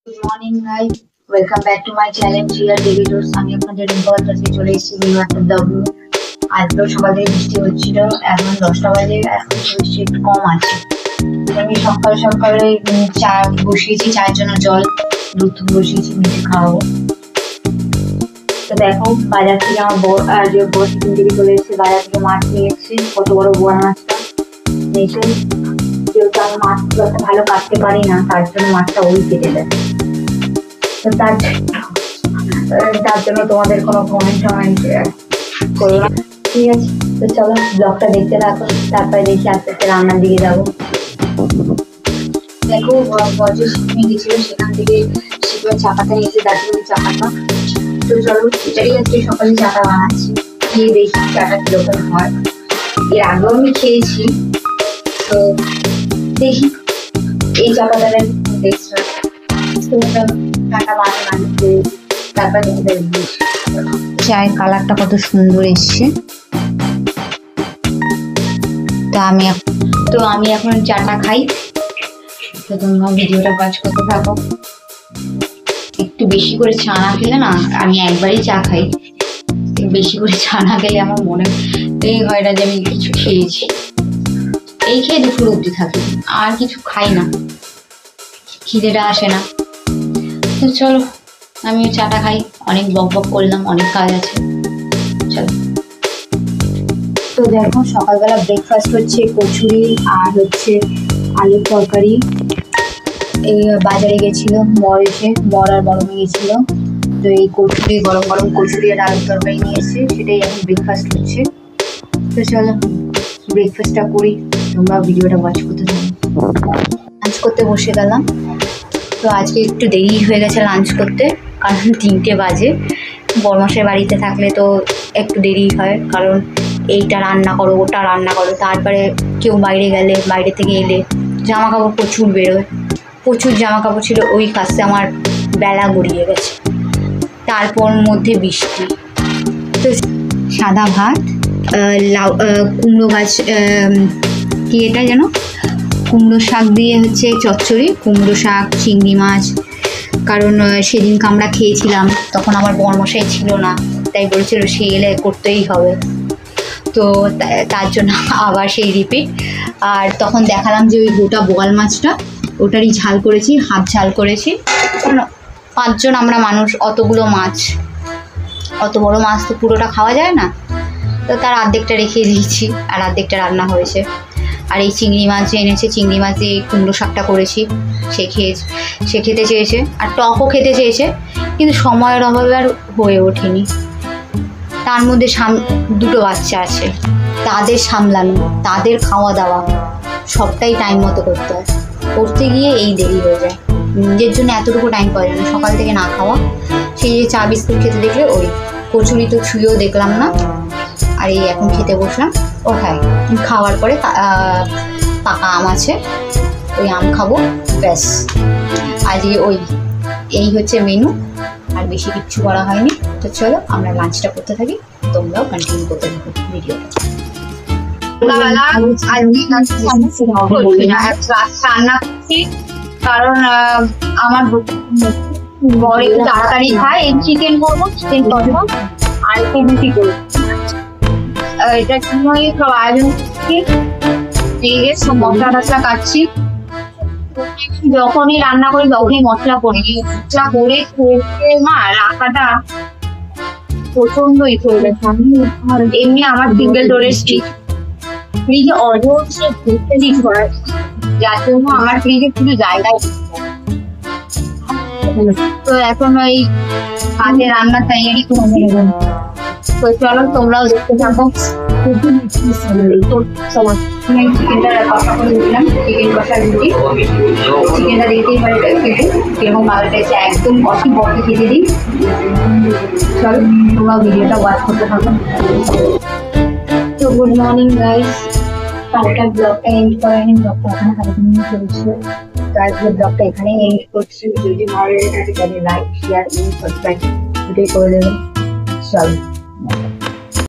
Good morning, guys. Welcome back to my channel, GR Daily Tours. আমি আপনাদের report আজকে চলে এসেছি নিউ একটা ব্লগ নিয়ে। আজকে সকাল থেকে বৃষ্টি হচ্ছিল, এখন 10টা বাজে, এখন বৃষ্টি একটু কম আছে। আমি সকালে চা বসিয়েছি, চায়ের জন্য জল দুধ বসিয়েছি, মেয়েকে খাওয়াবো। তো দেখো বাজার থেকে আমার বড় টিফিন থেকে চলে এসেছে, বাজার থেকে মাছ নিয়ে এসেছে, কত বড় বোয়াল মাছটা নিয়েছে। যেহেতু আমি মাছগুলো ভালো কাটতে পারি না, তার জন্য মাছটা ওই কেটে দেয়। তো তার জন্য তোমাদের কোনো কমেন্ট করো না, ঠিক আছে? তো চলো ব্লগটা দেখতে থাকো, তারপরে দেখি আস্তে আস্তে রান্নার দিকে যাবো। দেখো বজ্র শিখে গেছিল, সেখান থেকে শিখে চাপাটা নিয়েছে, দার্জিলিং চাপাটা। তো চলো এটাই আজকে সকালে চাটা বানাচ্ছি, খেয়ে দেখি চাটা কিরকম হয়। এর আগেও আমি খেয়েছি, তো দেখি এই চাপাটা চায়ের কালারটা কত সুন্দর এসছে। তো আমি এখন চাটা খাই। তো তোমরা ভিডিওটা ওয়াচ করতে থাকো। একটু বেশি করে চা না খেলে না, আমি একবারই চা খাই, বেশি করে চা না খেলে আমার মনে হয় না যে আমি কিছু খেয়েছি। এই খেয়ে দুপুর অবধি থাকি, আর কিছু খাই না, খিদেটা আসে না। তো চলো আমিও চাটা খাই, অনেক বক করলাম, অনেক কাজ আছে, চলো। তো দেখো সকালবেলা ব্রেকফাস্ট হচ্ছে কচুরি আর হচ্ছে আলুর তরকারি। এই বাজারে গেছিল বর আর বড় মেয়ে গেছিল, তো এই কচুরি গরম গরম কচুরি আর আলুর তরকারি নিয়ে এসেছে, সেটাই এখন ব্রেকফাস্ট হচ্ছে। তো চলো ব্রেকফাস্টটা করি, তোমরা ভিডিওটা ওয়াচ করতে থাকো। লাঞ্চ করতে বসে গেলাম। তো আজকে একটু দেরি হয়ে গেছে লাঞ্চ করতে, কারণ 3টে বাজে। বরমাসের বাড়িতে থাকলে তো একটু দেরি হয়, কারণ এইটা রান্না করো ওটা রান্না করো, তারপরে কেউ বাইরে থেকে এলে জামা কাপড় প্রচুর বেরোয়, প্রচুর জামা কাপড় ছিল, ওই কাজে আমার বেলা গড়িয়ে গেছে। তারপর মধ্যে বৃষ্টি। তো সাদা ভাত, কুমড়ো গাছ, কি এটা যেন কুমড়ো শাক দিয়ে হচ্ছে চচ্চড়ি, কুমড়ো শাক, চিংড়ি মাছ। কারণ সেদিনকে আমরা খেয়েছিলাম, তখন আমার বরমশাই ছিল না, তাই বলেছিল সে এলে করতেই হবে। তো তার জন্য আবার সেই রিপিট। আর তখন দেখালাম যে ওই গোটা বোয়াল মাছটা, ওটারই ঝাল করেছি, হাফ ঝাল করেছি। কারণ 5 জন আমরা মানুষ, অতগুলো মাছ, অত বড় মাছ তো পুরোটা খাওয়া যায় না, তো তার অর্ধেকটা রেখে দিয়েছি আর অর্ধেকটা রান্না হয়েছে। আর এই চিংড়ি মাছ যে এনেছে, চিংড়ি মাছ দিয়ে কুমড়ো শাকটা করেছি, সে খেতে চেয়েছে, আর টকও খেতে চেয়েছে, কিন্তু সময়ের অভাবে আর হয়ে ওঠেনি। তার মধ্যে 2টো বাচ্চা আছে, তাদের সামলানো, তাদের খাওয়া দাওয়া সবটাই টাইম মতো করতে হয়, করতে গিয়ে এই দেরি হয়ে যায়। নিজের জন্য এতটুকু টাইম পাওয়া যায় না, সকাল থেকে না খাওয়া। সেই যে চা বিস্কুট খেতে দেখলে ওই কচুরি তো ছুঁয়েও দেখলাম না। আর এই এখন খেতে বসলাম, ও হ্যাঁ খাওয়ার পরে পাকা আম আছে, ওই আম খাবো, ব্যাস। আজকে এই হচ্ছে মেনু, আর বেশি কিচ্ছু করা হয়নি। তো চলো আমরা লাঞ্চটা করতে থাকি, তোমরাও কন্টিনিউ করতে থাকো ভিডিওটা। রান্না করছি কারণ আমার বড় একটু তাড়াতাড়ি খায়, চিকেন করবো, চিকেন করবো আর একটু রুটি করবো। এটার জন্যই সব আয়োজন করছি, সব মশলা টসলা কাটছি। যখনই রান্না করি তখনই মশলা করি, মশলা করে মা রাখাটা প্রচন্ডই চলবে। এমনি আমার সিঙ্গেল ডোরের স্টিক ফ্রিজে অজস্র করা, যার জন্য আমার ফ্রিজে পুরো জায়গায়। তো এখন ওই আগে রান্নার তৈরি করে নেব। তো চলো তোমরাও দেখতে থাকো। চিকেনটা কষা করে দিলাম, চিকেন কষা রুটি। চিকেনটা দেখতেই পারি খেতে কিরকম ভালো লাগছে, একদম কষি বটে খেতে দিই। চলো তোমরাও ভিডিওটা ওয়াচ করতে থাকো। তো গুড মর্নিং গাইস, কালকার ব্লগটা এন্ড করেনি, ব্লগটা এখানে কন্টিনিউ চলছে। তো আজকে ব্লগটা এখানেই এন্ড করছি। যদি ভালো লেগে থাকে তাহলে লাইক, শেয়ার এবং সাবস্ক্রাইব দুটোই করে দেবেন। চলো।